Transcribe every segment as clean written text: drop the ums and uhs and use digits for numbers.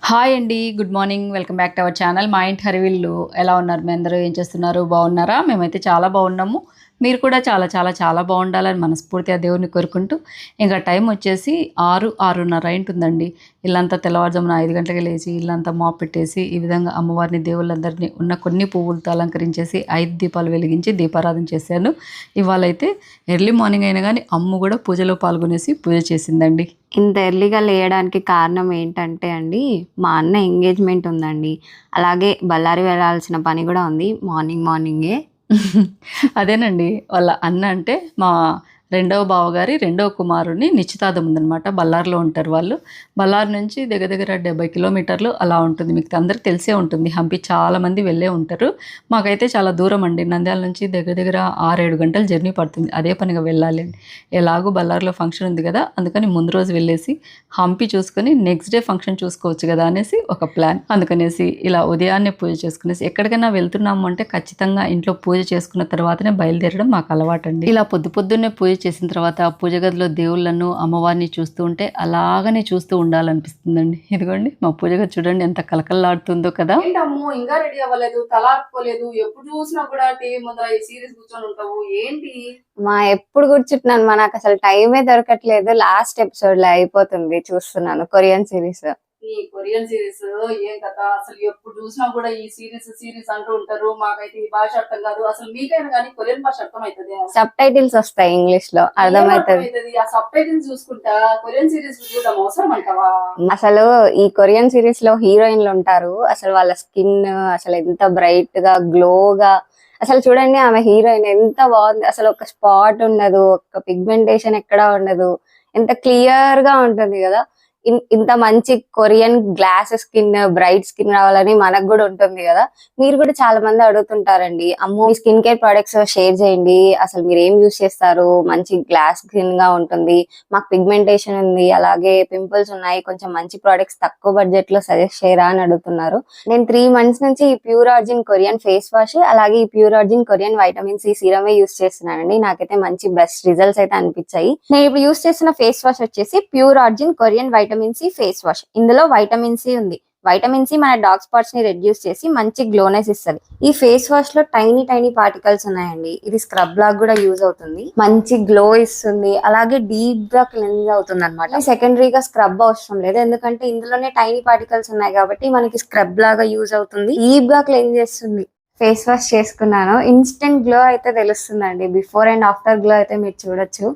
Hi అండి. Good morning. Welcome back to our channel. మా ఇంటి హరివిల్లు. ఎలా ఉన్నారు మీ అందరూ? ఏం చేస్తున్నారు? బాగున్నారా? మేమైతే చాలా బాగున్నాము. మీరు కూడా చాలా చాలా చాలా బాగుండాలని మనస్ఫూర్తిగా దేవుడిని కోరుకుంటూ ఇంకా టైం వచ్చేసి 6, 6:30 అయింటుందండి. ఇల్లంతా తెల్లవారుజామున 5 గంటలకి లేచి ఇల్లంతా మాప్ పెట్టేసి ఈ విధంగా అమ్మవారిని దేవుళ్ళందరినీ ఉన్న కొన్ని పువ్వులతో అలంకరించేసి 5 దీపాలు వెలిగించి దీపారాధన చేశాను. ఇవాళైతే ఎర్లీ మార్నింగ్ అయినా కానీ అమ్మ కూడా పూజలో పాల్గొనేసి పూజ చేసిందండి. ఇంత ఎర్లీగా లేయడానికి కారణం ఏంటంటే అండి, మా అన్న ఎంగేజ్మెంట్ ఉందండి. అలాగే బళ్ళారి వెళ్ళాల్సిన పని కూడా ఉంది మార్నింగే. అదేనండి. వాళ్ళ అన్న అంటే మా రెండవ బావగారి రెండవ కుమారుడిని నిశ్చితార్థం ఉందనమాట. బళ్ళారిలో ఉంటారు వాళ్ళు. బళ్ళారి నుంచి దగ్గర దగ్గర 70 కిలోమీటర్లు అలా ఉంటుంది. మీకు అందరికి తెలిసే ఉంటుంది. హంపి చాలామంది వెళ్ళే ఉంటారు. మాకైతే చాలా దూరం అండి. నంద్యాల నుంచి దగ్గర దగ్గర 6, 7 గంటలు జర్నీ పడుతుంది. అదే పనిగా వెళ్ళాలి. ఎలాగో బళ్ళారిలో ఫంక్షన్ ఉంది కదా, అందుకని ముందు రోజు వెళ్ళేసి హంపి చూసుకొని నెక్స్ట్ డే ఫంక్షన్ చూసుకోవచ్చు కదా అనేసి ఒక ప్లాన్. అందుకనేసి ఇలా ఉదయాన్నే పూజ చేసుకునేసి ఎక్కడికైనా వెళ్తున్నాము అంటే ఖచ్చితంగా ఇంట్లో పూజ చేసుకున్న తర్వాతనే బయలుదేరడం మాకు అలవాటండి. ఇలా పొద్దున్నే పూజ చేసిన తర్వాత పూజ గదిలో దేవుళ్ళను అమ్మవారిని చూస్తూ ఉంటే అలాగనే చూస్తూ ఉండాలనిపిస్తుందండి. ఇదిగోండి మా పూజ గది చూడండి ఎంత కలకల్లాడుతుందో కదా. ఏంటమ్మో ఇంకా రెడీ అవ్వలేదు, తలాడుకోలేదు, ఎప్పుడు చూసినా కూడా టీవీ ముందర ఈ సీరీస్ కూర్చొని ఉంటావు ఏంటి? ఎప్పుడు కూర్చుంటున్నాను, నాకు అసలు టైమే దొరకట్లేదు. లాస్ట్ ఎపిసోడ్ లో అయిపోతుంది చూస్తున్నాను కొరియన్ సిరీస్. ఈ కొరియన్ సిరీస్ ఏం కథ అసలు? ఎప్పుడు చూసినా కూడా ఈ సిరీస్ అంటూ ఉంటారు. మాకైతే ఈ భాష అర్థం కాదు. అసలు మీకైనా కానీ కొరియన్ భాష అర్థం అవుతుంది? సబ్ టైటిల్స్ వస్తాయి ఇంగ్లీష్ లో, అర్థమవుతుంది. ఆ సబ్ టైటిల్స్ చూసుకుంటా కొరియన్ సిరీస్ చూడడం అవసరం అంటావా? అసలు ఈ కొరియన్ సిరీస్ లో హీరోయిన్లు ఉంటారు, అసలు వాళ్ళ స్కిన్ అసలు ఎంత బ్రైట్ గా గ్లోగా, అసలు చూడండి ఆమె హీరోయిన్ ఎంత బాగుంది. అసలు ఒక స్పాట్ ఉండదు, ఒక పిగ్మెంటేషన్ ఎక్కడా ఉండదు, ఎంత క్లియర్ గా ఉంటుంది కదా. ఇంత మంచి Korean glass skin, bright skin రావాలని మనకు కూడా ఉంటుంది కదా. మీరు కూడా చాలా మంది అడుగుతుంటారండి, అమ్మో మీ స్కిన్ కేర్ ప్రొడక్ట్స్ షేర్ చేయండి, అసలు మీరు ఏం యూస్ చేస్తారు, మంచి గ్లాస్ స్కిన్ గా ఉంటుంది, మాకు పిగ్మెంటేషన్ ఉంది, అలాగే పింపుల్స్ ఉన్నాయి, కొంచెం మంచి ప్రొడక్ట్స్ తక్కువ బడ్జెట్ లో సజెస్ట్ చేయరా అని అడుగుతున్నారు. నేను 3 months నుంచి ఈ pure origin Korean face wash అలాగే ఈ pure origin Korean vitamin C సీరమే యూస్ చేస్తున్నానండి. నాకైతే మంచి బెస్ట్ రిజల్ట్స్ అయితే అనిపించాయి. నేను ఇప్పుడు యూస్ చేస్తున్న ఫేస్ వాష్ వచ్చేసి pure origin Korean vitamin C face wash. ఇందులో వైటమిన్ సి ఉంది. వైటమిన్ సి మన డార్క్ స్పాట్స్ ని రెడ్యూస్ చేసి మంచి గ్లోనెస్ ఇస్తుంది. ఈ ఫేస్ వాష్ లో టైనీ పార్టికల్స్ ఉన్నాయండి. ఇది స్క్రబ్ లాగా కూడా యూజ్ అవుతుంది, మంచి గ్లో ఇస్తుంది, అలాగే డీప్ గా క్లెన్స్ అవుతుంది అనమాట. సెకండరీగా స్క్రబ్ అవసరం లేదు, ఎందుకంటే ఇందులోనే టైనీ పార్టికల్స్ ఉన్నాయి కాబట్టి మనకి స్క్రబ్ లాగా యూజ్ అవుతుంది, డీప్ గా క్లెన్స్ చేస్తుంది. ఫేస్ వాష్ చేసుకున్నాను, ఇన్స్టెంట్ గ్లో అయితే తెలుస్తుందండి. బిఫోర్ అండ్ ఆఫ్టర్ గ్లో అయితే మీరు చూడొచ్చు.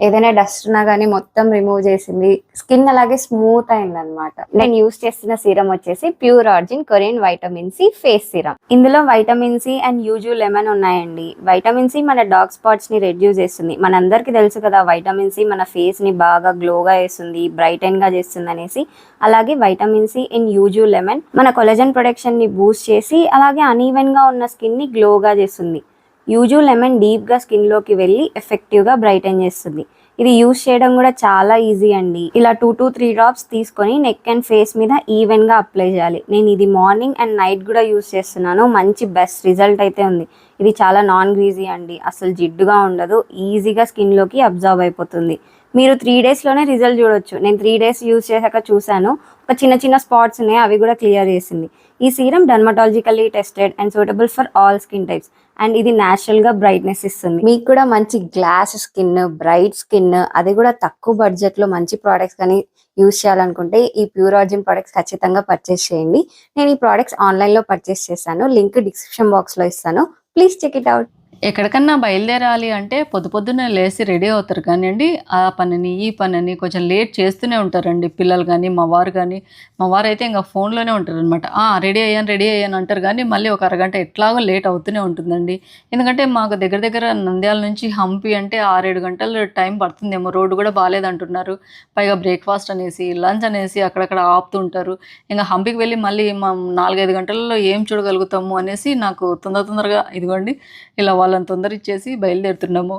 ఏదైనా డస్ట్ ఉన్నా గానీ మొత్తం రిమూవ్ చేసింది, స్కిన్ అలాగే స్మూత్ అయింది అనమాట. నేను యూస్ చేస్తున్న సీరం వచ్చేసి pure origin Korean vitamin C face serum. ఇందులో vitamin C and yuzu lemon ఉన్నాయండి. వైటమిన్ సి మన డార్క్ స్పాట్స్ ని రెడ్యూస్ చేస్తుంది. మనందరికి తెలుసు కదా వైటమిన్ సి మన ఫేస్ ని బాగా గ్లోగా చేస్తుంది, బ్రైటన్ గా చేస్తుంది అనేసి. అలాగే vitamin C in yuzu lemon మన కొలజన్ ప్రొడక్షన్ ని బూస్ట్ చేసి అలాగే అనీవెన్ గా ఉన్న స్కిన్ ని గ్లోగా చేస్తుంది. యూజు లెమన్ డీప్ గా స్కిన్ లోకి వెళ్ళి ఎఫెక్టివ్ గా బ్రైటన్ చేస్తుంది. ఇది యూజ్ చేయడం కూడా చాలా ఈజీ అండి. ఇలా 2 to 3 డ్రాప్స్ తీసుకొని నెక్ అండ్ ఫేస్ మీద ఈవెన్ గా అప్లై చేయాలి. నేను ఇది మార్నింగ్ అండ్ నైట్ కూడా యూజ్ చేస్తున్నాను. మంచి బెస్ట్ రిజల్ట్ అయితే ఉంది. ఇది చాలా నాన్ గ్రీజీ అండి, అసలు జిడ్డుగా ఉండదు, ఈజీగా స్కిన్ లోకి అబ్జర్వ్ అయిపోతుంది. మీరు 3 days లోనే రిజల్ట్ చూడొచ్చు. నేను 3 days యూజ్ చేశాక చూశాను, ఒక చిన్న స్పాట్స్ ఉన్నాయి, అవి కూడా క్లియర్ చేసింది. ఈ serum dermatologically tested and suitable for all skin types and ఇది న్యాచురల్ గా బ్రైట్నెస్ ఇస్తుంది. మీకు కూడా మంచి గ్లాస్ స్కిన్, బ్రైట్ స్కిన్, అది కూడా తక్కువ బడ్జెట్ లో మంచి ప్రోడక్ట్స్ కానీ యూజ్ చేయాలనుకుంటే ఈ ప్యూర్ ఆరిజిన్ ప్రొడక్ట్స్ ఖచ్చితంగా పర్చేస్ చేయండి. నేను ఈ ప్రోడక్ట్స్ ఆన్లైన్ లో పర్చేస్ చేశాను, లింక్ డిస్క్రిప్షన్ బాక్స్ లో ఇస్తాను, ప్లీజ్ చెక్ ఇట్ అవుట్. ఎక్కడికన్నా బయలుదేరాలి అంటే పొద్దున్నే లేచి రెడీ అవుతారు కానివ్వండి, ఆ పనిని ఈ పనిని కొంచెం లేట్ చేస్తూనే ఉంటారండి పిల్లలు కానీ మా వారు కానీ. మా వారు అయితే ఇంకా ఫోన్లోనే ఉంటారు అనమాట. రెడీ అయ్యాను అంటారు కానీ మళ్ళీ ఒక అరగంట ఎట్లాగో లేట్ అవుతూనే ఉంటుందండి. ఎందుకంటే మాకు దగ్గర నంద్యాల నుంచి హంపి అంటే 6, 7 గంటలు టైం పడుతుందేమో. రోడ్డు కూడా బాగాలేదంటున్నారు. పైగా బ్రేక్ఫాస్ట్ అనేసి లంచ్ అనేసి అక్కడక్కడ ఆపుతుంటారు. ఇంకా హంపికి వెళ్ళి మళ్ళీ 4, 5 గంటలలో ఏం చూడగలుగుతాము అనేసి నాకు తొందరగా ఇదిగోండి ఇలా వాళ్ళని తొందర ఇచ్చేసి బయలుదేరుతున్నాము.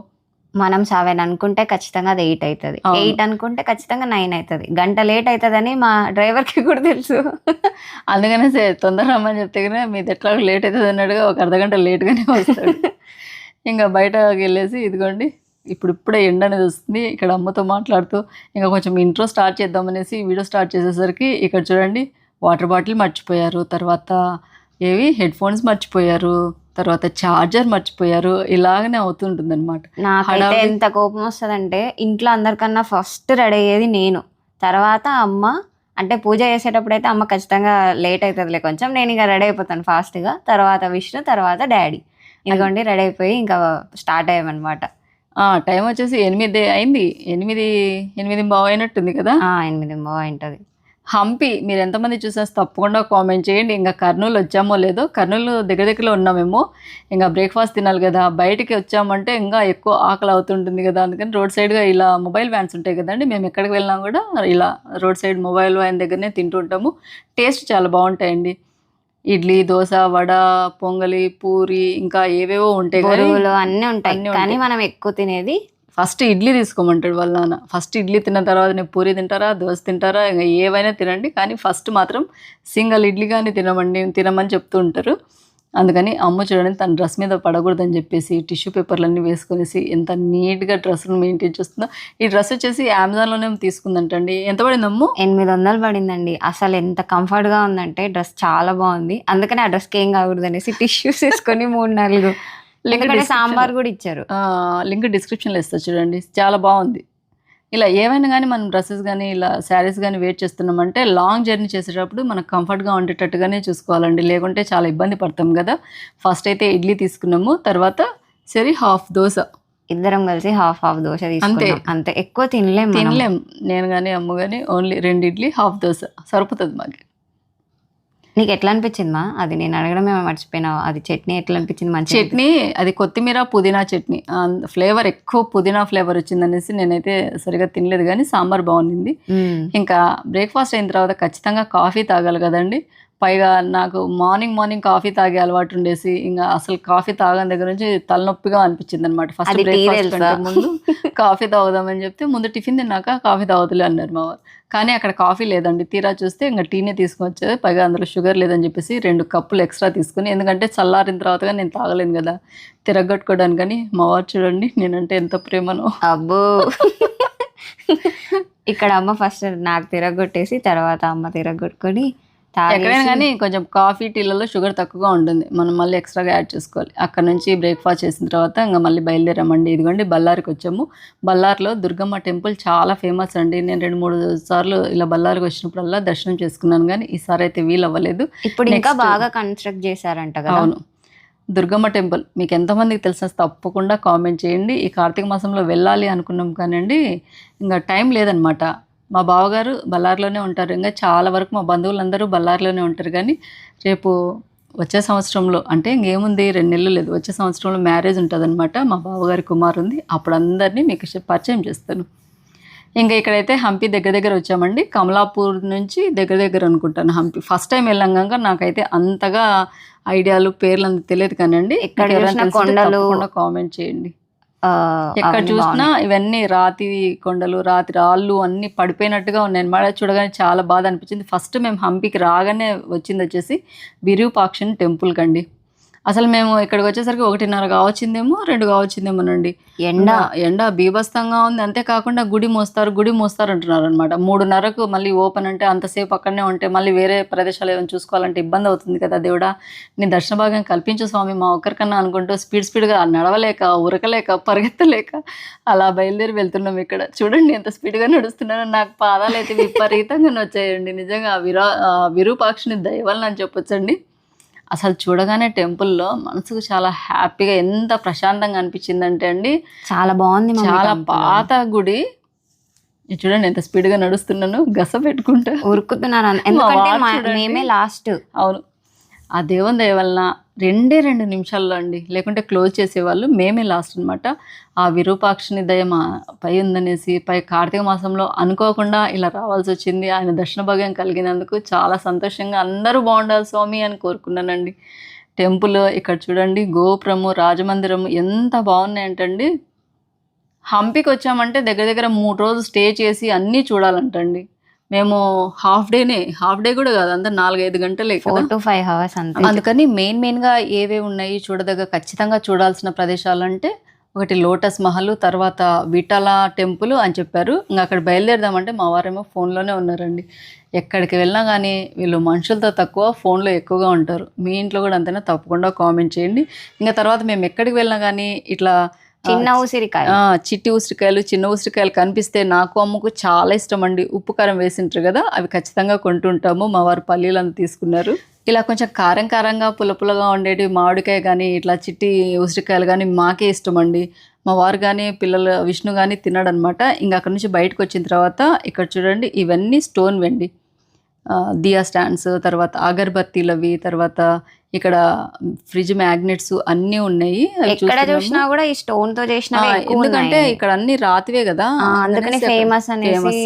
మనం 7 అనుకుంటే ఖచ్చితంగా అది 8 అవుతుంది, 8 అనుకుంటే ఖచ్చితంగా 9 అవుతుంది. గంట లేట్ అవుతుందని మా డ్రైవర్ కి కూడా తెలుసు. అందుకనే తొందర రమ్మని చెప్తే కానీ మీది ఎట్లా లేట్ అవుతుంది అన్నట్టుగా ఒక అర్ధగంట లేట్గానే వస్తాడు. ఇంకా బయటకి వెళ్ళేసి ఇదిగోండి ఇప్పుడే ఎండ అనేది వస్తుంది. ఇక్కడ అమ్మతో మాట్లాడుతూ ఇంకా కొంచెం ఇంట్రో స్టార్ట్ చేద్దామనేసి వీడియో స్టార్ట్ చేసేసరికి ఇక్కడ చూడండి వాటర్ బాటిల్ మర్చిపోయారు, తర్వాత ఏవి హెడ్ ఫోన్స్ మర్చిపోయారు, తర్వాత చార్జర్ మర్చిపోయారు. ఇలాగనే అవుతుంటుంది అనమాట. నాకైతే హడావిడి. ఎంత కోపం వస్తుందంటే ఇంట్లో అందరికన్నా ఫస్ట్ రెడీ అయ్యేది నేను, తర్వాత అమ్మ. అంటే పూజ చేసేటప్పుడు అయితే అమ్మ ఖచ్చితంగా లేట్ అవుతుందిలే కొంచెం, నేను ఇంకా రెడీ అయిపోతాను ఫాస్ట్గా, తర్వాత విష్ణు, తర్వాత డాడీ. ఇదిగోండి రెడీ అయిపోయి ఇంకా స్టార్ట్ అయ్యామన్నమాట. టైం వచ్చేసి 8 అయింది. 8 అయినట్టుంది కదా. 8 బాగుంటుంది. హంపి మీరు ఎంతమంది చూసారు తప్పకుండా కామెంట్ చేయండి. ఇంకా కర్నూలు వచ్చామో లేదో, కర్నూలు దగ్గరలో ఉన్నామేమో. ఇంకా బ్రేక్ఫాస్ట్ తినాలి కదా, బయటికి వచ్చామంటే ఇంకా ఎక్కువ ఆకలి అవుతుంటుంది కదా. అందుకని రోడ్ సైడ్గా ఇలా మొబైల్ వ్యాన్స్ ఉంటాయి కదండి, మేము ఎక్కడికి వెళ్ళినా కూడా ఇలా రోడ్ సైడ్ మొబైల్ వ్యాన్ దగ్గరనే తింటూ ఉంటాము. టేస్ట్ చాలా బాగుంటాయండి. ఇడ్లీ, దోశ, వడ, పొంగలి, పూరి, ఇంకా ఏవేవో ఉంటాయి కానీ బొరుగులు అన్నీ ఉంటాయి, అన్నీ కానీ ఉంటాయి. మనం ఎక్కువ తినేది ఫస్ట్ ఇడ్లీ తీసుకోమంటాడు వాళ్ళ నాన్న. ఫస్ట్ ఇడ్లీ తిన్న తర్వాత నేను పూరి తింటారా, దోశ తింటారా, ఇంకా ఏవైనా తినండి, కానీ ఫస్ట్ మాత్రం సింగల్ ఇడ్లీ కానీ తినమని చెప్తూ ఉంటారు. అందుకని అమ్మ చూడండి తన డ్రెస్ మీద పడకూడదని చెప్పేసి టిష్యూ పేపర్లన్నీ వేసుకొనేసి ఎంత నీట్గా డ్రెస్సులు మెయింటైన్ చేస్తుందో. ఈ డ్రెస్ వచ్చేసి అమెజాన్లోనే తీసుకుందంటండి. ఎంత పడింది అమ్ము? 800 పడిందండి. అసలు ఎంత కంఫర్ట్ గా ఉందంటే డ్రెస్ చాలా బాగుంది. అందుకని ఆ డ్రెస్కి ఏం కాకూడదు అనేసి టిష్యూస్ వేసుకొని 3-4 ఎందుకంటే సాంబార్ కూడా ఇచ్చారు. లింక్ డిస్క్రిప్షన్లో ఇస్తా చూడండి, చాలా బాగుంది. ఇలా ఏవైనా కానీ మనం డ్రెస్సెస్ కానీ ఇలా శారీస్ కానీ వేర్ చేస్తున్నామంటే లాంగ్ జర్నీ చేసేటప్పుడు మనకు కంఫర్ట్గా ఉండేటట్టుగానే చూసుకోవాలండి, లేకుంటే చాలా ఇబ్బంది పడతాం కదా. ఫస్ట్ అయితే ఇడ్లీ తీసుకున్నాము, తర్వాత సరే హాఫ్ దోశ, ఇద్దరం కలిసి హాఫ్ దోశ తీసుకున్నాం. అంతే, ఎక్కువ తినలేం. నేను కానీ అమ్మ కానీ ఓన్లీ 2 ఇడ్లీ హాఫ్ దోశ సరిపోతుంది మాకు. నీకు ఎట్లా అనిపించింది మా? అది నేను అడగడమే మర్చిపోయినా, అది చట్నీ ఎట్లా అనిపించింది? మంచి చట్నీ అది కొత్తిమీర పుదీనా చట్నీ, ఫ్లేవర్ ఎక్కువ పుదీనా ఫ్లేవర్ వచ్చిందనేసి నేనైతే సరిగా తినలేదు, కానీ సాంబార్ బాగుంది. ఇంకా బ్రేక్ఫాస్ట్ అయిన తర్వాత ఖచ్చితంగా కాఫీ తాగాలి కదండి. పైగా నాకు మార్నింగ్ కాఫీ తాగే అలవాటు ఉండేసి ఇంకా అసలు కాఫీ తాగని దగ్గర నుంచి తలనొప్పిగా అనిపించింది అనమాట. ఫస్ట్ బ్రేక్ఫాస్ట్ కంటే ముందు కాఫీ తాగుదామని చెప్తే ముందు టిఫిన్ తిన్నాక కాఫీ తాగుతులే అన్నారు మా వారు. కానీ అక్కడ కాఫీ లేదండి, తీరా చూస్తే ఇంకా టీనే తీసుకొని వచ్చేది. పైగా అందులో షుగర్ లేదని చెప్పేసి 2 కప్పులు ఎక్స్ట్రా తీసుకుని, ఎందుకంటే చల్లారిన తర్వాతగా నేను తాగలేను కదా తిరగొట్టుకోవడానికి. కానీ మా వారు చూడండి నేనంటే ఎంత ప్రేమనో. అబ్బో ఇక్కడ అమ్మ ఫస్ట్ నాకు తిరగొట్టేసి తర్వాత అమ్మ తిరగొట్టుకొని ఎక్కడైనా కానీ కొంచెం కాఫీ టీలలో షుగర్ తక్కువగా ఉంటుంది, మనం మళ్ళీ ఎక్స్ట్రాగా యాడ్ చేసుకోవాలి. అక్కడ నుంచి బ్రేక్ఫాస్ట్ చేసిన తర్వాత ఇంకా మళ్ళీ బయలుదేరామండి. ఇదిగోండి బళ్ళారికి వచ్చాము. బళ్ళారిలో దుర్గమ్మ టెంపుల్ చాలా ఫేమస్ అండి. నేను 2-3 సార్లు ఇలా బళ్ళారికి వచ్చినప్పుడల్లా దర్శనం చేసుకున్నాను, కానీ ఈసారి అయితే వీలు అవ్వలేదు. ఇప్పుడు ఇంకా బాగా కన్స్ట్రక్ట్ చేశారంట కదా. అవును, దుర్గమ్మ టెంపుల్ మీకు ఎంతమందికి తెలిసిన తప్పకుండా కామెంట్ చేయండి. ఈ కార్తీక మాసంలో వెళ్ళాలి అనుకున్నాం కానండి ఇంకా టైం లేదనమాట. మా బావగారు బళ్ళారిలోనే ఉంటారు, ఇంకా చాలా వరకు మా బంధువులందరూ బళ్ళారిలోనే ఉంటారు. కానీ రేపు వచ్చే సంవత్సరంలో అంటే ఇంకేముంది 2 నెలలు లేదు, వచ్చే సంవత్సరంలో మ్యారేజ్ ఉంటుంది అనమాట. మా బావగారి కుమారు ఉంది, అప్పుడు అందరినీ మీకు పరిచయం చేస్తాను. ఇంకా ఇక్కడైతే హంపి దగ్గర వచ్చామండి. కమలాపూర్ నుంచి దగ్గర అనుకుంటాను హంపి. ఫస్ట్ టైం వెళ్ళాం కనుక నాకైతే అంతగా ఐడియాలు పేర్లు అంత తెలియదు కానండి. ఇక్కడ కొండలు కామెంట్ చేయండి. ఎక్కడ చూసినా ఇవన్నీ రాతి కొండలు, రాతి రాళ్ళు అన్ని పడిపోయినట్టుగా ఉన్నాయి అన్నమాట. చూడగానే చాలా బాధ అనిపించింది. ఫస్ట్ మేము హంపికి రాగానే వచ్చింది వచ్చేసి విరూపాక్షుని టెంపుల్ కండి. అసలు మేము ఇక్కడికి వచ్చేసరికి 1:30 కావచ్చిందేమో 2 కావచ్చిందేమోనండి. ఎండ బీభత్సంగా ఉంది. అంతేకాకుండా గుడి మోస్తారు అంటున్నారు అనమాట. 3:30కు మళ్ళీ ఓపెన్ అంటే అంతసేపు అక్కడనే ఉంటే మళ్ళీ వేరే ప్రదేశాలు ఏమైనా చూసుకోవాలంటే ఇబ్బంది అవుతుంది కదా. దేవుడా నీ దర్శన భాగం కల్పించు స్వామి మా ఒక్కరికన్నా అనుకుంటూ స్పీడ్గా నడవలేక, ఉరకలేక, పరిగెత్తలేక అలా బయలుదేరి వెళ్తున్నాం. ఇక్కడ చూడండి ఎంత స్పీడ్గా నడుస్తున్నానో. నాకు పాదాలు అయితే విపరీతంగా వచ్చాయండి. నిజంగా విరూపాక్షుని దయ వలన అని చెప్పొచ్చండి. అసలు చూడగానే టెంపుల్లో మనసుకు చాలా హ్యాపీగా ఎంత ప్రశాంతంగా అనిపించిందంటే అండి, చాలా బాగుంది. చాలా పాత గుడి. చూడండి ఎంత స్పీడ్గా నడుస్తున్నాను, గస పెట్టుకుంటా ఉరుకుతున్నాను, ఎందుకంటే మేమే లాస్ట్. అవును, ఆ దేవుని దయ వలన 2 నిమిషాల్లో అండి, లేకుంటే క్లోజ్ చేసేవాళ్ళు, మేమే లాస్ట్ అనమాట. ఆ విరూపాక్షుని దయ మా పై ఉందనేసి కార్తీక మాసంలో అనుకోకుండా ఇలా రావాల్సి వచ్చింది. ఆయన దర్శన భాగ్యం కలిగినందుకు చాలా సంతోషంగా అందరూ బాగుండాలి స్వామి అని కోరుకున్నానండి. టెంపుల్ ఇక్కడ చూడండి, గోపురము, రాజమందిరము ఎంత బాగున్నాయంటండి. హంపికి వచ్చామంటే దగ్గర 3 రోజులు స్టే చేసి అన్నీ చూడాలంటండి. మేము హాఫ్ డే కూడా కాదు, అంతా 4-5 గంటలే, 4 to 5 hours అంతే. అందుకని మెయిన్గా ఏవే ఉన్నాయి చూడదగ్గ ఖచ్చితంగా చూడాల్సిన ప్రదేశాలు అంటే ఒకటి లోటస్ మహల్, తర్వాత విఠల టెంపుల్ అని చెప్పారు. ఇంకా అక్కడ బయలుదేరదామంటే మా వారేమో ఫోన్లోనే ఉన్నారండి. ఎక్కడికి వెళ్ళినా కానీ వీళ్ళు మనుషులతో తక్కువ, ఫోన్లో ఎక్కువగా ఉంటారు. మీ ఇంట్లో కూడా అంతేనా? తప్పకుండా కామెంట్ చేయండి. ఇంకా తర్వాత మేము ఎక్కడికి వెళ్ళినా కానీ ఇట్లా చిన్న ఉసిరికాయ, చిట్టి ఉసిరికాయలు, చిన్న ఉసిరికాయలు కనిపిస్తే నాకు అమ్మకు చాలా ఇష్టం అండి. ఉప్పు కారం వేసింటారు కదా, అవి ఖచ్చితంగా కొంటుంటాము. మా వారు పల్లీలను తీసుకున్నారు. ఇలా కొంచెం కారం కారంగా పుల్లగా ఉండేవి మామిడికాయ కానీ ఇట్లా చిట్టి ఉసిరికాయలు కానీ మాకే ఇష్టం అండి. మా వారు కానీ పిల్లలు విష్ణు కానీ తిన్నాడనమాట. ఇంకా అక్కడ నుంచి బయటకు వచ్చిన తర్వాత ఇక్కడ చూడండి, ఇవన్నీ స్టోన్ వెండి దియా స్టాండ్స్, తర్వాత అగరబత్తీలు అవి, తర్వాత ఇక్కడ ఫ్రిడ్జ్ మ్యాగ్నెట్స్ అన్నీ ఉన్నాయి. ఎక్కడ చూసినా కూడా ఈ స్టోన్ తో చేసిన, ఎందుకంటే ఇక్కడ అన్ని రాతివే కదా, అందుకని ఫేమస్ అనేసి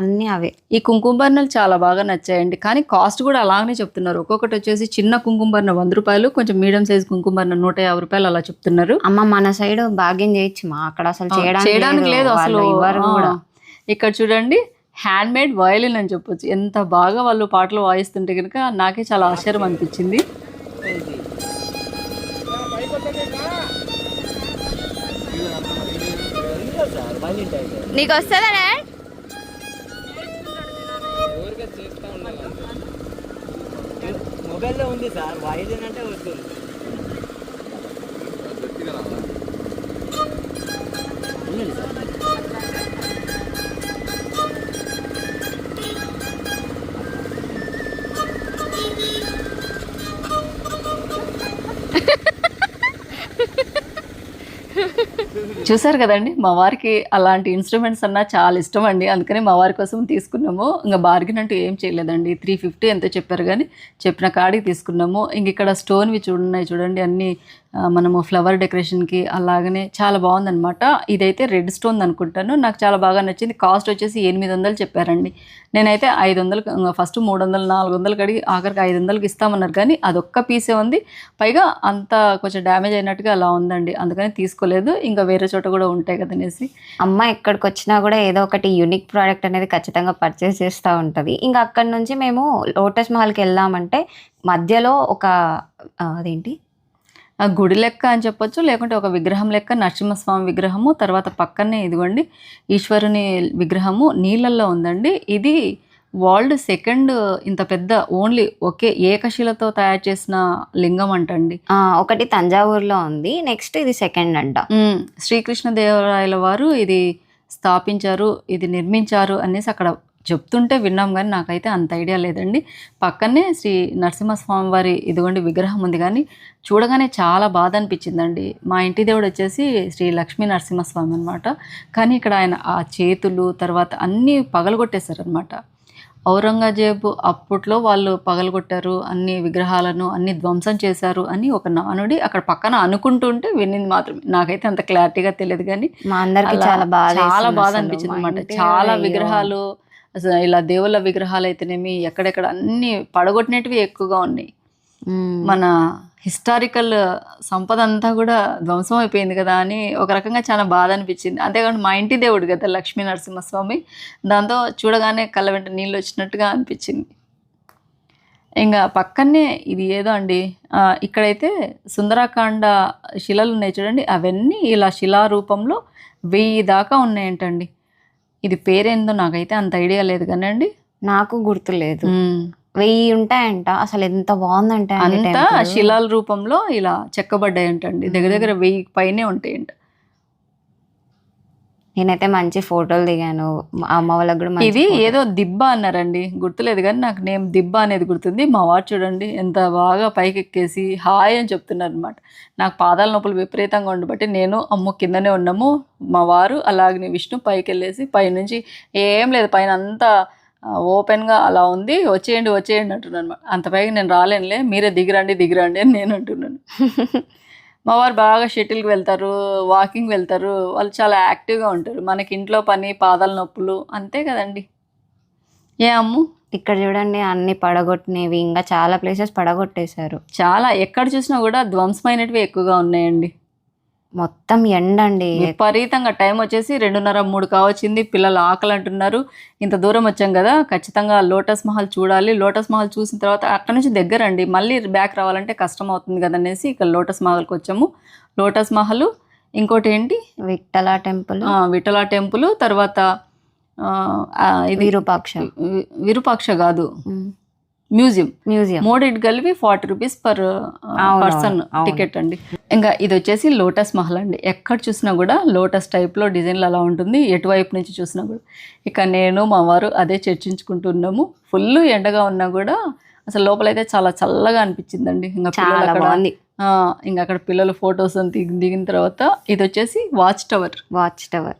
అన్ని అవే. ఈ కుంకుమ బర్ణాలు చాలా బాగా నచ్చాయండి. కానీ కాస్ట్ కూడా అలాగనే చెప్తున్నారు. ఒక్కొక్కటి వచ్చేసి చిన్న కుంకుమ బర్ణ 100 రూపాయలు, కొంచెం మీడియం సైజ్ కుంకుమ బర్ణ 150 రూపాయలు అలా చెప్తున్నారు. అమ్మ మన సైడ్ భాగ్యం చేయొచ్చు, మా అక్కడ అసలు చేయడానికి లేదు అసలు. ఇక్కడ చూడండి, హ్యాండ్ మేడ్ వయలిన్ అని చెప్పొచ్చు. ఎంత బాగా వాళ్ళు పాటలు వాయిస్తుంటే కనుక నాకే చాలా ఆశ్చర్యం అనిపించింది. నీకు వస్తుందా డాడ్? మొబైల్లో ఉంది సార్, వాయిలిన్ అంటే వస్తుంది. చూసారు కదండి, మా వారికి అలాంటి ఇన్స్ట్రుమెంట్స్ అన్నా చాలా ఇష్టం అండి. అందుకని మా వారి కోసం తీసుకున్నాము. ఇంకా బార్గెన్ అంటూ ఏం చేయలేదండి. 350 ఎంతో చెప్పారు కానీ చెప్పిన కాడికి తీసుకున్నాము. ఇంక ఇక్కడ స్టోన్వి చూడండి అన్నీ మనము ఫ్లవర్ డెకరేషన్కి అలాగనే చాలా బాగుందనమాట. ఇదైతే రెడ్ స్టోన్ అనుకుంటాను, నాకు చాలా బాగా నచ్చింది. కాస్ట్ వచ్చేసి 800 చెప్పారండి. నేనైతే 500, ఫస్ట్ 300, 400 కడిగి ఆఖరికి 500కి ఇస్తామన్నారు. కానీ అదొక్క పీసే ఉంది, పైగా అంతా కొంచెం డ్యామేజ్ అయినట్టుగా అలా ఉందండి. అందుకని తీసుకోలేదు. ఇంకా వేరే చోట కూడా ఉంటాయి కదనేసి. అమ్మ ఎక్కడికి వచ్చినా కూడా ఏదో ఒకటి యూనిక్ ప్రోడక్ట్ అనేది ఖచ్చితంగా పర్చేస్ చేస్తూ ఉంటుంది. ఇంకా అక్కడ నుంచి మేము లోటస్ మహల్కి వెళ్దామంటే మధ్యలో ఒక అదేంటి గుడి లెక్క అని చెప్పొచ్చు, లేకుంటే ఒక విగ్రహం లెక్క నరసింహస్వామి విగ్రహము, తర్వాత పక్కనే ఇదిగోండి ఈశ్వరుని విగ్రహము నీళ్ళల్లో ఉందండి. ఇది వరల్డ్ సెకండ్ ఇంత పెద్ద ఓన్లీ ఒకే ఏకశిలతో తయారు చేసిన లింగం అంటండి. ఒకటి తంజావూరులో ఉంది, నెక్స్ట్ ఇది సెకండ్ అంట. శ్రీకృష్ణదేవరాయల వారు ఇది స్థాపించారు, ఇది నిర్మించారు అనేసి అక్కడ చెప్తుంటే విన్నాం, కానీ నాకైతే అంత ఐడియా లేదండి. పక్కనే శ్రీ నరసింహస్వామి వారి ఇదిగోండి విగ్రహం ఉంది. కానీ చూడగానే చాలా బాధ అనిపించిందండి. మా ఇంటి దేవుడు వచ్చేసి శ్రీ లక్ష్మీ నరసింహస్వామి అనమాట. కానీ ఇక్కడ ఆయన ఆ చేతులు తర్వాత అన్నీ పగలగొట్టేశారనమాట. ఔరంగజేబు అప్పట్లో వాళ్ళు పగలగొట్టారు అన్ని విగ్రహాలను, అన్ని ధ్వంసం చేశారు అని ఒక నానుడి అక్కడ పక్కన అనుకుంటుంటే వినింది మాత్రమే. నాకైతే అంత క్లారిటీగా తెలియదు, కానీ మా అందరికి చాలా బాధ అనిపించింది అనమాట. చాలా విగ్రహాలు అసలు ఇలా దేవుళ్ళ విగ్రహాలు అయితేనేమి ఎక్కడెక్కడ అన్ని పడగొట్టినవి ఎక్కువగా ఉన్నాయి. మన హిస్టారికల్ సంపద అంతా కూడా ధ్వంసం అయిపోయింది కదా అని ఒక రకంగా చాలా బాధ అనిపించింది. అంతేకాకుండా మా ఇంటి దేవుడు కదా లక్ష్మీ నరసింహస్వామి, దాంతో చూడగానే కళ్ళ వెంట నీళ్ళు వచ్చినట్టుగా అనిపించింది. ఇంకా పక్కనే ఇది ఏదో అండి, ఇక్కడైతే సుందరాకాండ శిలలు ఉన్నాయి చూడండి, అవన్నీ ఇలా శిలారూపంలో 1000 దాకా ఉన్నాయంటండి. ఇది పేరేందో నాకైతే అంత ఐడియా లేదు కానీ అండి, నాకు గుర్తులేదు. 1000 ఉంటాయంట. అసలు ఎంత బాగుందంటే అంతా శిలాల రూపంలో ఇలా చెక్కబడ్డాయి అంటండి. దగ్గర 1000 పైనే ఉంటాయంట. నేనైతే మంచి ఫోటోలు దిగాను, అమ్మ వాళ్ళకి కూడా. ఇది ఏదో దిబ్బ అన్నారండి, గుర్తులేదు కానీ నాకు నేమ్ దిబ్బ అనేది గుర్తుంది. మా వారు చూడండి ఎంత బాగా పైకి ఎక్కేసి హాయ్ అని చెప్తున్నారు అనమాట. నాకు పాదాల నొప్పులు విపరీతంగా ఉండబట్టి నేను అమ్మ కిందనే ఉన్నాము, మా వారు అలాగనే విష్ణు పైకి వెళ్ళేసి పైనుంచి ఏం లేదు, పైన అంతా ఓపెన్గా అలా ఉంది, వచ్చేయండి అంటున్నాను అనమాట. అంత పైకి నేను రాలేనులే, మీరే దిగిరండి అని నేను అంటున్నాను. మా వారు బాగా షటిల్కి వెళ్తారు, వాకింగ్ వెళ్తారు, వాళ్ళు చాలా యాక్టివ్గా ఉంటారు. మనకి ఇంట్లో పని, పాదాల నొప్పులు అంతే కదండి. ఏ అమ్ము, ఇక్కడ చూడండి అన్ని పడగొట్టినవి, ఇంకా చాలా ప్లేసెస్ పడగొట్టేశారు. చాలా ఎక్కడ చూసినా కూడా ధ్వంసమైనవి ఎక్కువగా ఉన్నాయండి. మొత్తం ఎండ అండి, విపరీతంగా. టైం వచ్చేసి 2:30-3 కావచ్చింది. పిల్లలు ఆకలి అంటున్నారు. ఇంత దూరం వచ్చాం కదా, ఖచ్చితంగా లోటస్ మహల్ చూడాలి. లోటస్ మహల్ చూసిన తర్వాత అక్కడ నుంచి దగ్గరండి, మళ్ళీ బ్యాక్ రావాలంటే కష్టం అవుతుంది కదనేసి ఇక్కడ లోటస్ మహల్కి వచ్చాము. లోటస్ మహల్ ఇంకోటి ఏంటి విఠల టెంపుల్, విఠల టెంపుల్, తర్వాత ఇది విరూపాక్ష, విరూపాక్ష కాదు, ఉమ్, మ్యూజియం. మ్యూజియం. మూడింటి కలిపి 40 రూపీస్ పర్ పర్సన్ అవును. టికెట్ అండి. ఇంకా ఇది వచ్చేసి లోటస్ మహల్ అండి. ఎక్కడ చూసినా కూడా లోటస్ టైప్లో డిజైన్లు అలా ఉంటుంది, ఎటువైపు నుంచి చూసినా కూడా. ఇక నేను మా వారు అదే చర్చించుకుంటున్నాము. ఫుల్ ఎండగా ఉన్నా కూడా అసలు లోపలైతే చాలా చల్లగా అనిపించిందండి. ఇంకా పిల్లలు చాలా అక్కడ బాగుంది. ఇంకా అక్కడ పిల్లలు ఫొటోస్ దిగిన తర్వాత ఇది వచ్చేసి వాచ్ టవర్. Watch tower.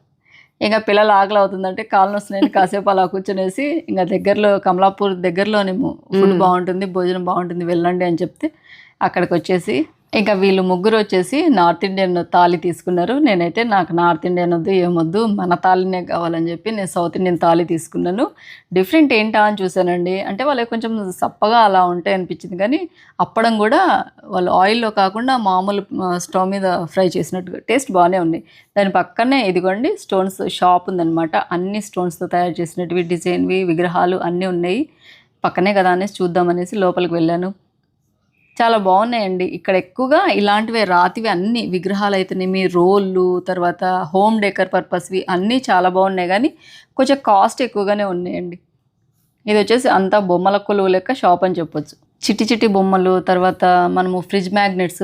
ఇంకా పిల్లలు ఆకలి అవుతుందంటే కాళ్ళు వస్తున్నాయని కాసేపు అలా కూర్చొనేసి ఇంకా దగ్గరలో కమలాపూర్ దగ్గరలోనేమో ఫుడ్ బాగుంటుంది, భోజనం బాగుంటుంది, వెళ్ళండి అని చెప్తే అక్కడికి వచ్చేసి ఇంకా వీళ్ళు ముగ్గురు వచ్చేసి నార్త్ ఇండియన్ థాలీ తీసుకున్నారు. నేనైతే నాకు నార్త్ ఇండియన్ వద్దు, ఏమొద్దు, మన థాలీనే కావాలని చెప్పి నేను సౌత్ ఇండియన్ థాలీ తీసుకున్నాను. డిఫరెంట్ ఏంటా అని చూశానండి. అంటే వాళ్ళకి కొంచెం సప్పగా అలా ఉంటాయి అనిపించింది, కానీ అప్పడం కూడా వాళ్ళు ఆయిల్లో కాకుండా మామూలు స్టవ్ మీద ఫ్రై చేసినట్టుగా టేస్ట్ బాగానే ఉన్నాయి. దాని పక్కనే ఇదిగోండి స్టోన్స్ షాప్ ఉందన్నమాట. అన్ని స్టోన్స్తో తయారు చేసినట్టువి, డిజైన్వి, విగ్రహాలు అన్నీ ఉన్నాయి. పక్కనే కదా అనేసి చూద్దామనేసి లోపలికి వెళ్ళాను. చాలా బాగున్నాయండి. ఇక్కడ ఎక్కువగా ఇలాంటివే రాతివి అన్ని విగ్రహాలు అయితేనేమి, రోళ్ళు, తర్వాత హోమ్ డెకర్ పర్పస్వి అన్నీ చాలా బాగున్నాయి, కానీ కొంచెం కాస్ట్ ఎక్కువగానే ఉన్నాయండి. ఇది వచ్చేసి అంతా బొమ్మల కొలువు లెక్క షాప్ అని చెప్పొచ్చు. చిట్టి చిట్టి బొమ్మలు, తర్వాత మనము ఫ్రిడ్జ్ మ్యాగ్నెట్స్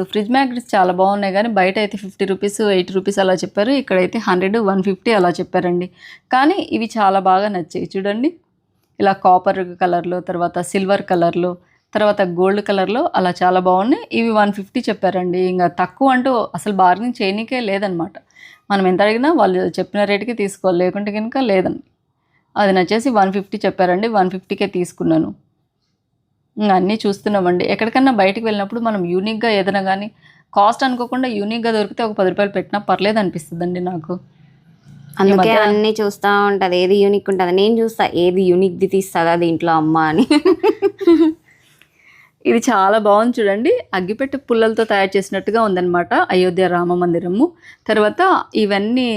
చాలా బాగున్నాయి, కానీ బయట అయితే 50 రూపీస్ 80 రూపీస్ అలా చెప్పారు. ఇక్కడైతే 100 150 అలా చెప్పారండి. కానీ ఇవి చాలా బాగా నచ్చాయి. చూడండి, ఇలా కాపర్ కలర్లో, తర్వాత సిల్వర్ కలర్లో, తర్వాత గోల్డ్ కలర్లో అలా చాలా బాగున్నాయి. ఇవి 150 చెప్పారండి. ఇంకా తక్కువ అంటూ అసలు బార్గెనింగ్ చేయనీకే లేదనమాట. మనం ఎంత అడిగినా వాళ్ళు చెప్పిన రేటుకి తీసుకోవాలి, లేకుంటే కనుక లేదండి. అది నచ్చేసి 150 చెప్పారండి. 150కే తీసుకున్నాను. ఇంకా అన్నీ చూస్తున్నామండి. ఎక్కడికన్నా బయటికి వెళ్ళినప్పుడు మనం యూనిక్గా ఏదైనా కానీ కాస్ట్ అనుకోకుండా యూనిక్గా దొరికితే ఒక 10 రూపాయలు పెట్టినా పర్లేదు అనిపిస్తుందండి నాకు. అందుకే అన్ని చూస్తూ ఉంటుంది, ఏది యూనిక్ ఉంటుంది. నేను చూస్తా ఏది యూనిక్ది తీస్తుందా దీంట్లో అమ్మ అని. ఇది చాలా బాగుంది చూడండి. అగ్గిపెట్టె పుల్లలతో తయారు చేసినట్టుగా ఉందన్నమాట అయోధ్య రామ మందిరము. తర్వాత ఇవన్నీ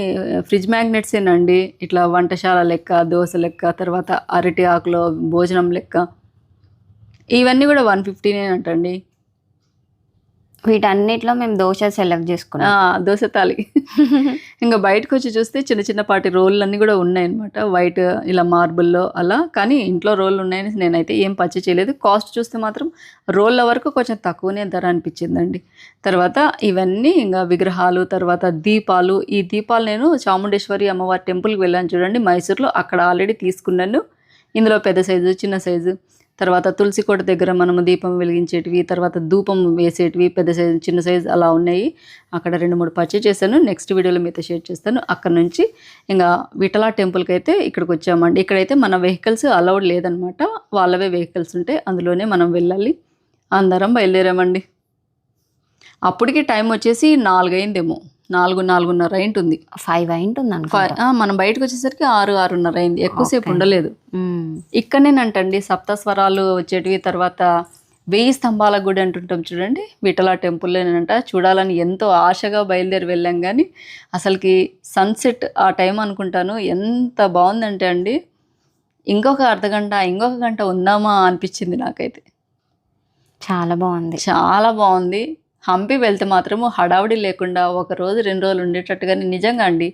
ఫ్రిడ్జ్ మ్యాగ్నెట్స్ ఏనండి. ఇట్లా వంటశాల లెక్క, దోశ లెక్క, తర్వాత అరటి ఆకులో భోజనం లెక్క. ఇవన్నీ కూడా 150 అంటండి. వీటన్నిటిలో మేము దోశ సెలెక్ట్ చేసుకున్నాం. దోశ తాలి. ఇంకా బయటకు వచ్చి చూస్తే చిన్న చిన్నపాటి రోళ్ళు అన్నీ కూడా ఉన్నాయన్నమాట. వైట్ ఇలా మార్బుల్లో అలా. కానీ ఇంట్లో రోళ్ళు ఉన్నాయని నేనైతే ఏం పర్చేస్ చేయలేదు. కాస్ట్ చూస్తే మాత్రం రోళ్ళ వరకు కొంచెం తక్కువనే ధర అనిపించిందండి. తర్వాత ఇవన్నీ ఇంకా విగ్రహాలు, తర్వాత దీపాలు. ఈ దీపాలు నేను చాముండేశ్వరి అమ్మవారి టెంపుల్కి వెళ్ళాను చూడండి మైసూర్లో. అక్కడ ఆల్రెడీ తీసుకున్నాను. ఇందులో పెద్ద సైజు, చిన్న సైజు, తర్వాత తులసి కోట దగ్గర మనము దీపం వెలిగించేటివి, తర్వాత ధూపం వేసేటివి, పెద్ద సైజు, చిన్న సైజు అలా ఉన్నాయి. అక్కడ 2-3 పర్చేస్ చేశాను. నెక్స్ట్ వీడియోలో మీతో షేర్ చేస్తాను. అక్కడ నుంచి ఇంకా విఠలా టెంపుల్కి అయితే ఇక్కడికి వచ్చామండి. ఇక్కడైతే మన వెహికల్స్ అలౌడ్ లేదనమాట. వాళ్ళవే వెహికల్స్ ఉంటాయి, అందులోనే మనం వెళ్ళాలి. అందరం బయలుదేరామండి. అప్పటికి టైం వచ్చేసి 4 అయిందేమో, 4:30 అయింటుంది. 5 అయింటుంది అనుకో. మనం బయటకు వచ్చేసరికి 6:30 అయింది. ఎక్కువసేపు ఉండలేదు. ఇక్కడనేనంటండి సప్తస్వరాలు వచ్చేటివి, తర్వాత 1000 స్తంభాల గుడి అంటుంటాం చూడండి, విఠలా టెంపుల్లోనేనంట. చూడాలని ఎంతో ఆశగా బయలుదేరి వెళ్ళాం, కానీ అసలుకి సన్సెట్ ఆ టైం అనుకుంటాను ఎంత బాగుందంటే అండి, ఇంకొక గంట ఉందామా అనిపించింది నాకైతే. చాలా బాగుంది, చాలా బాగుంది. హంపి వెళ్తే మాత్రము హడావుడి లేకుండా 1 రోజు 2 రోజులు ఉండేటట్టుగానే నిజంగా అండి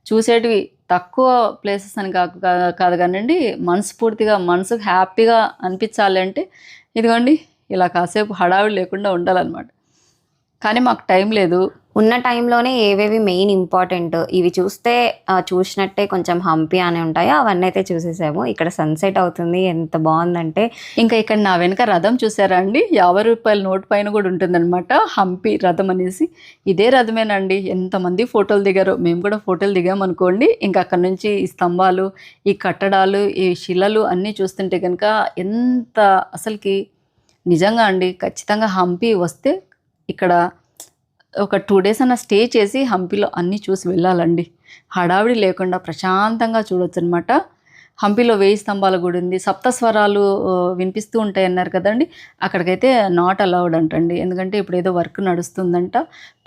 చూసేటివి తక్కువ ప్లేసెస్ అని కాదు కానండి, మనస్ఫూర్తిగా మనసుకు హ్యాపీగా అనిపించాలి అంటే ఇదిగోండి ఇలా కాసేపు హడావుడి లేకుండా ఉండాలన్నమాట. కానీ మాకు టైం లేదు. ఉన్న టైంలోనే ఏవేవి మెయిన్ ఇంపార్టెంట్ ఇవి చూస్తే చూసినట్టే కొంచెం హంపి అని ఉంటాయో అవన్నీ అయితే చూసేసాము. ఇక్కడ సన్సెట్ అవుతుంది, ఎంత బాగుందంటే. ఇంకా ఇక్కడ నా వెనక రథం చూసారా అండి, 50 రూపాయల నోట్ పైన కూడా ఉంటుందన్నమాట హంపి రథం అనేసి. ఇదే రథమేనండి. ఎంతమంది ఫోటోలు దిగారో, మేము కూడా ఫోటోలు దిగామనుకోండి. ఇంకా అక్కడ నుంచి ఈ స్తంభాలు, ఈ కట్టడాలు, ఈ శిలలు అన్నీ చూస్తుంటే కనుక ఎంత అసలుకి నిజంగా అండి ఖచ్చితంగా హంపి వస్తే ఇక్కడ ఒక 2 డేస్ అన్న స్టే చేసి హంపిలో అన్నీ చూసి వెళ్ళాలండి. హడావిడి లేకుండా ప్రశాంతంగా చూడొచ్చు అనమాట. హంపీలో 1000 స్తంభాల గుడి ఉంది, సప్తస్వరాలు వినిపిస్తూ ఉంటాయి అన్నారు కదండి. అక్కడికైతే నాట్ అలౌడ్ అంటండి, ఎందుకంటే ఇప్పుడు ఏదో వర్క్ నడుస్తుందంట.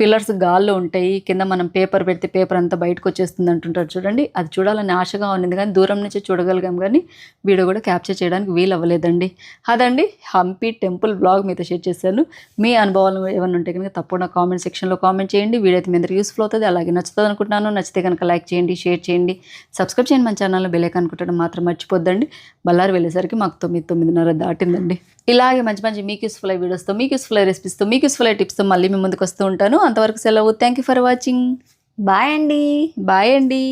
పిల్లర్స్ గాల్లో ఉంటాయి, కింద మనం పేపర్ పెడితే పేపర్ అంతా బయటకు వచ్చేస్తుంది అంటుంటారు చూడండి. అది చూడాలని ఆశగా ఉన్నది కానీ దూరం నుంచి చూడగలిగాం కానీ వీడియో కూడా క్యాప్చర్ చేయడానికి వీలు అవ్వలేదండి. అదండి హంపి టెంపుల్ బ్లాగ్ మీతో షేర్ చేశాను. మీ అనుభవాలు ఏమైనా ఉంటే కనుక తప్పకుండా కామెంట్ సెక్షన్లో కామెంట్ చేయండి. వీడియో అయితే మీ అందరికీ యూస్ఫుల్ అవుతుంది, అలాగే నచ్చుతుంది అనుకుంటున్నాను. నచ్చితే కనుక లైక్ చేయండి, షేర్ చేయండి, సబ్స్క్రైబ్ చేయండి. మన ఛానల్లో బెల్ ఐకాన్ కొట్టడం మాత్రం మర్చిపోద్దండి. బళ్ళారి వెళ్ళేసరికి మాకు 9:30 దాటిందండి. ఇలాగే మంచి మంచి మీకు యూస్ఫుల్ అయ్యే వీడియోస్తో, మీకు యూస్ఫుల్ అయ్యే రెసిపీస్తో, మీకు యూస్ఫుల్ అయ్యే టిప్స్తో మళ్ళీ మీ ముందుకు వస్తూ ఉంటాను. అంతవరకు సెలవు. Thank you for watching. Bye అండి. బాయ్ అండి.